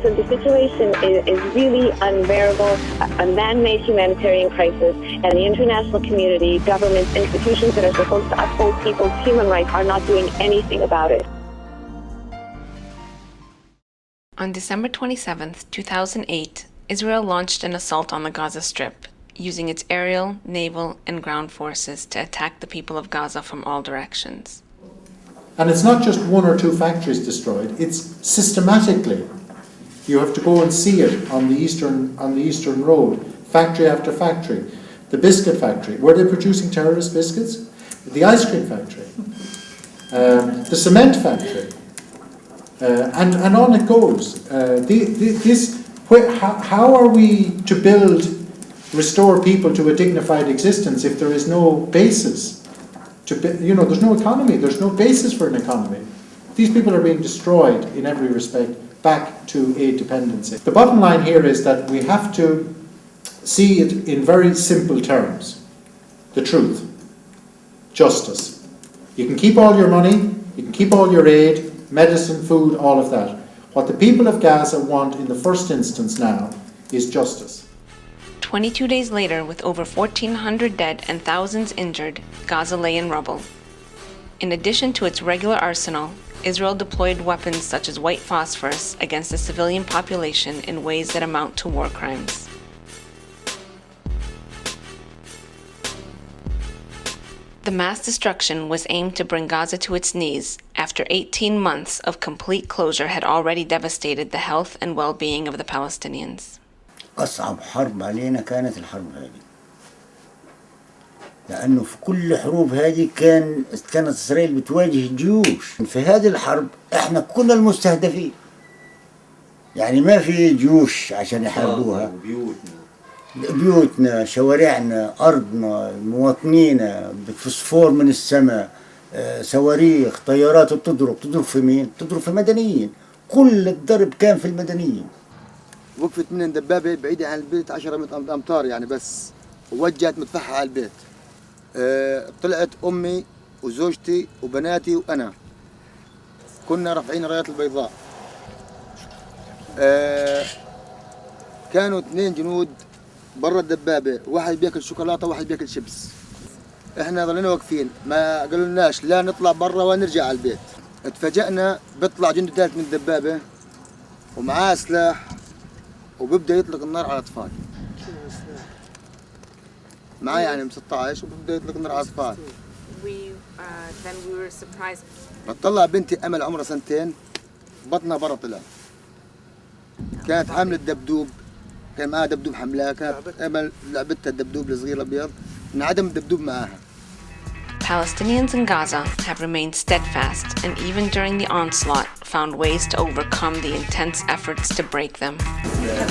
So the situation is really unbearable, a man-made humanitarian crisis, and the international community, governments, institutions that are supposed to uphold people's human rights are not doing anything about it. On December 27, 2008, Israel launched an assault on the Gaza Strip, using its aerial, naval, and ground forces to attack the people of Gaza from all directions. And it's not just one or two factories destroyed, it's systematically. You have to go and see it on the eastern road, factory after factory. The biscuit factory, were they producing terrorist biscuits? The ice cream factory, the cement factory, and on it goes. How are we to restore people to a dignified existence if there is no basis? There's no economy, there's no basis for an economy. These people are being destroyed in every respect back to aid dependency. The bottom line here is that we have to see it in very simple terms. The truth. Justice. You can keep all your money, you can keep all your aid, medicine, food, all of that. What the people of Gaza want in the first instance now is justice. 22 days later, with over 1,400 dead and thousands injured, Gaza lay in rubble. In addition to its regular arsenal, Israel deployed weapons such as white phosphorus against the civilian population in ways that amount to war crimes. The mass destruction was aimed to bring Gaza to its knees after 18 months of complete closure had already devastated the health and well-being of the Palestinians. أصعب حرب علينا كانت الحرب هذه، لأنه في كل حروب هذه كانت إسرائيل بتواجه جيوش. في هذه الحرب إحنا كنا المستهدفين، يعني ما في جيوش عشان يحاربوها. بيوتنا، شوارعنا، أرضنا، مواطنينا، بفوسفور من السماء، صواريخ، طيارات بتضرب في مين؟ بتضرب في مدنيين. كل الضرب كان في المدنيين. وقفت من دبابة بعيدة عن البيت 10 أمتار يعني بس، ووجهت مدفعها على البيت. طلعت أمي وزوجتي وبناتي وأنا، كنا رافعين رايات البيضاء. كانوا 2 جنود برا الدبابة، واحد بياكل شوكولاتة وواحد بياكل شيبس. احنا ظلينا واقفين، ما قالولناش لا نطلع برا ولا نرجع على البيت. اتفاجأنا بيطلع جندي ثالث من الدبابة ومعاه سلاح وبيبدأ يطلق النار على الأطفال. معاه يعني 16 وبيبدأ يطلق النار على الأطفال. بتطلع بنتي أمل عمرها 2 سنين، بطنها برا طلع. كانت حاملة دبدوب، كان معها دبدوب حملاه، كانت أمل لعبتها الدبدوب الصغير الأبيض، انعدم الدبدوب معاها. Palestinians in Gaza have remained steadfast and even during the onslaught found ways to overcome the intense efforts to break them.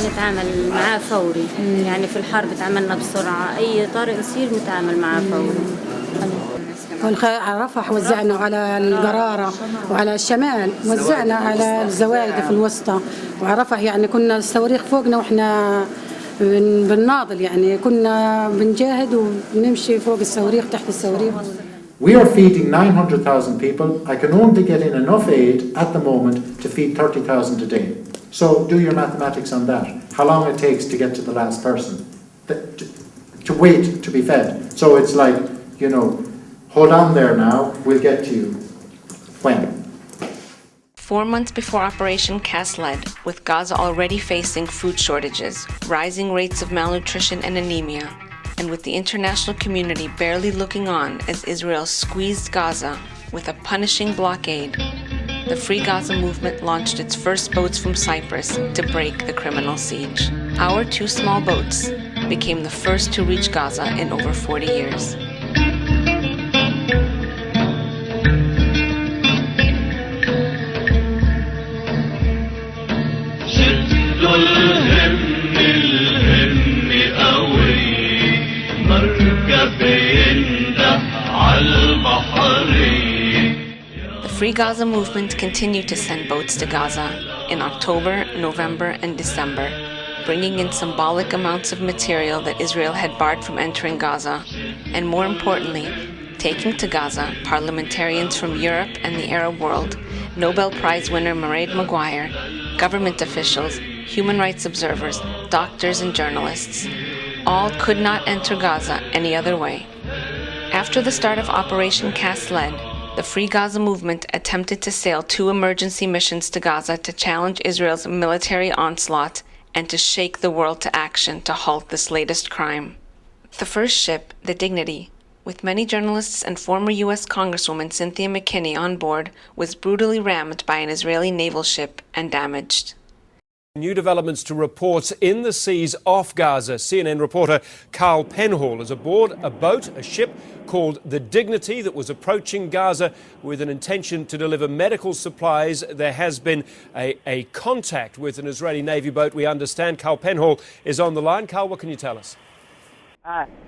نتعامل معاه فوري، يعني في الحرب تعاملنا بسرعة، أي طارئ يصير نتعامل معاه فوري. على رفح وزعنا على القرارة وعلى الشمال، وزعنا على الزوايد في الوسطى، وعلى رفح يعني كنا الصواريخ فوقنا وإحنا بالناضل، يعني كنا بنجاهد ونمشي فوق الصواريخ تحت الصواريخ. We are feeding 900,000 people. I can only get in enough aid at the moment to feed 30,000 a day. So do your mathematics on that. How long it takes to get to the last person, to wait to be fed. So it's like, hold on there now, we'll get to you. When? 4 months before Operation Cast Lead, with Gaza already facing food shortages, rising rates of malnutrition and anemia, and with the international community barely looking on as Israel squeezed Gaza with a punishing blockade, the Free Gaza movement launched its first boats from Cyprus to break the criminal siege. Our 2 small boats became the first to reach Gaza in over 40 years. The Free Gaza movement continued to send boats to Gaza in October, November, and December, bringing in symbolic amounts of material that Israel had barred from entering Gaza, and more importantly, taking to Gaza parliamentarians from Europe and the Arab world, Nobel Prize winner Mairead Maguire, government officials, human rights observers, doctors, and journalists. All could not enter Gaza any other way. After the start of Operation Cast Lead, the Free Gaza movement attempted to sail 2 emergency missions to Gaza to challenge Israel's military onslaught and to shake the world to action to halt this latest crime. The first ship, the Dignity, with many journalists and former U.S. Congresswoman Cynthia McKinney on board, was brutally rammed by an Israeli naval ship and damaged. New developments to reports in the seas off Gaza. CNN reporter Carl Penhall is aboard a boat, a ship called the Dignity, that was approaching Gaza with an intention to deliver medical supplies. There has been a contact with an Israeli Navy boat, we understand. Carl Penhall is on the line. Carl, what can you tell us?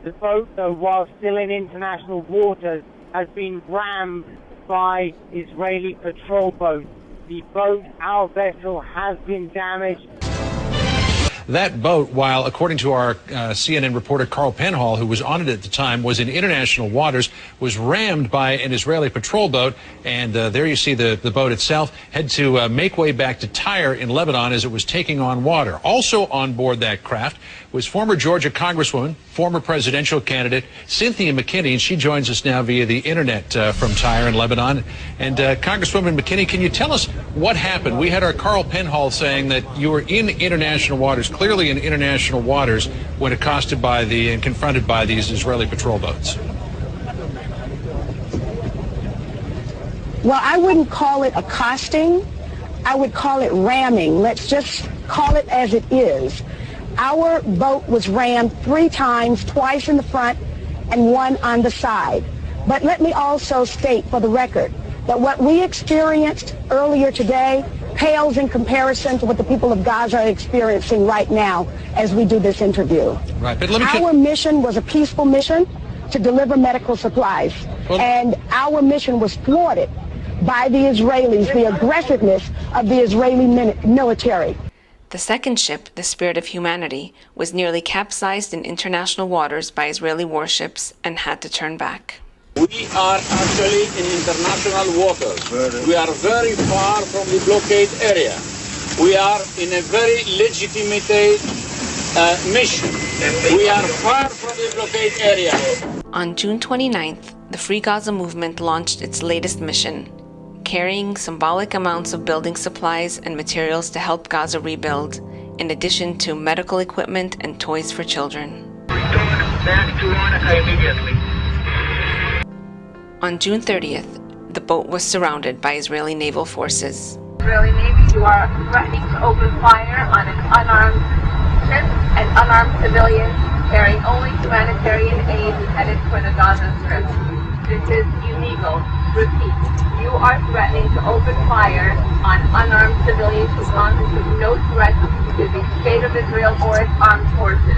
The boat, while still in international waters, has been rammed by Israeli patrol boats. The boat, our vessel, has been damaged. That boat, while according to our CNN reporter Carl Penhall, who was on it at the time, was in international waters, was rammed by an Israeli patrol boat. And there you see the boat itself had to make way back to Tyre in Lebanon as it was taking on water. Also on board that craft was former Georgia Congresswoman, former presidential candidate Cynthia McKinney, and she joins us now via the internet from Tyre in Lebanon. And Congresswoman McKinney, can you tell us what happened? We had our Carl Penhall saying that you were in international waters, clearly in international waters, when accosted by and confronted by these Israeli patrol boats. Well, I wouldn't call it accosting. I would call it ramming. Let's just call it as it is. Our boat was rammed 3 times, twice in the front and 1 on the side. But let me also state for the record that what we experienced earlier today pales in comparison to what the people of Gaza are experiencing right now as we do this interview. Right, but our mission was a peaceful mission to deliver medical supplies, and our mission was thwarted by the Israelis, the aggressiveness of the Israeli military. The second ship, the Spirit of Humanity, was nearly capsized in international waters by Israeli warships and had to turn back. We are actually in international waters. We are very far from the blockade area. We are in a very legitimate mission. We are far from the blockade area. On June 29th, the Free Gaza movement launched its latest mission, carrying symbolic amounts of building supplies and materials to help Gaza rebuild, in addition to medical equipment and toys for children. Back to Monica immediately. On June 30th, the boat was surrounded by Israeli naval forces. Israeli Navy, you are threatening to open fire on an unarmed ship and unarmed civilians carrying only humanitarian aid headed for the Gaza Strip. This is illegal. Repeat, you are threatening to open fire on unarmed civilians who constitute no threat to the state of Israel or its armed forces.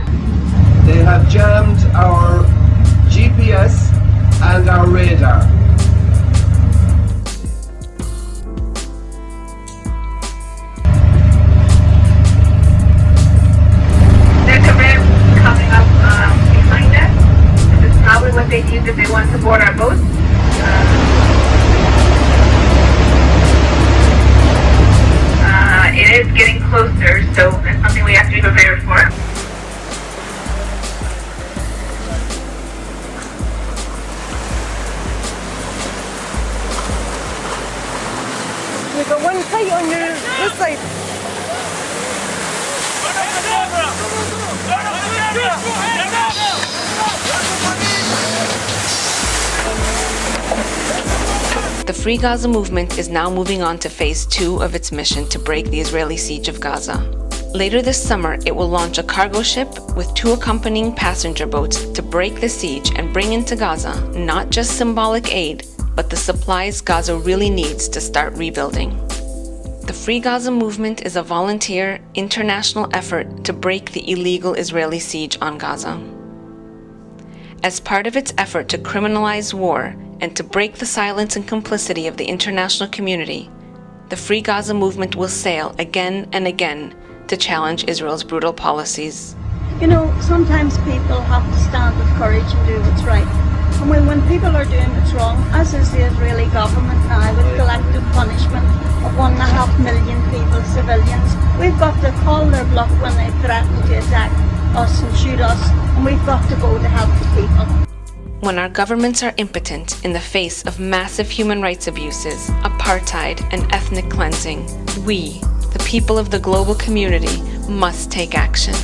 They have jammed our GPS and our radar. There's a ramp coming up behind us. This is probably what they use if they want to board our boat. It is getting closer, so that's something we have to be prepared for. You got one kite on this side. The Free Gaza movement is now moving on to phase 2 of its mission to break the Israeli siege of Gaza. Later this summer, it will launch a cargo ship with 2 accompanying passenger boats to break the siege and bring into Gaza not just symbolic aid, but the supplies Gaza really needs to start rebuilding. The Free Gaza movement is a volunteer, international effort to break the illegal Israeli siege on Gaza. As part of its effort to criminalize war and to break the silence and complicity of the international community, the Free Gaza movement will sail again and again to challenge Israel's brutal policies. You know, sometimes people have to stand with courage and do what's right. And when people are doing what's wrong, as is the Israeli government now with collective punishment of 1.5 million people, civilians, we've got to call their bluff when they threaten to attack us and shoot us, and we've got to go to help the people. When our governments are impotent in the face of massive human rights abuses, apartheid, and ethnic cleansing, we, the people of the global community, must take action.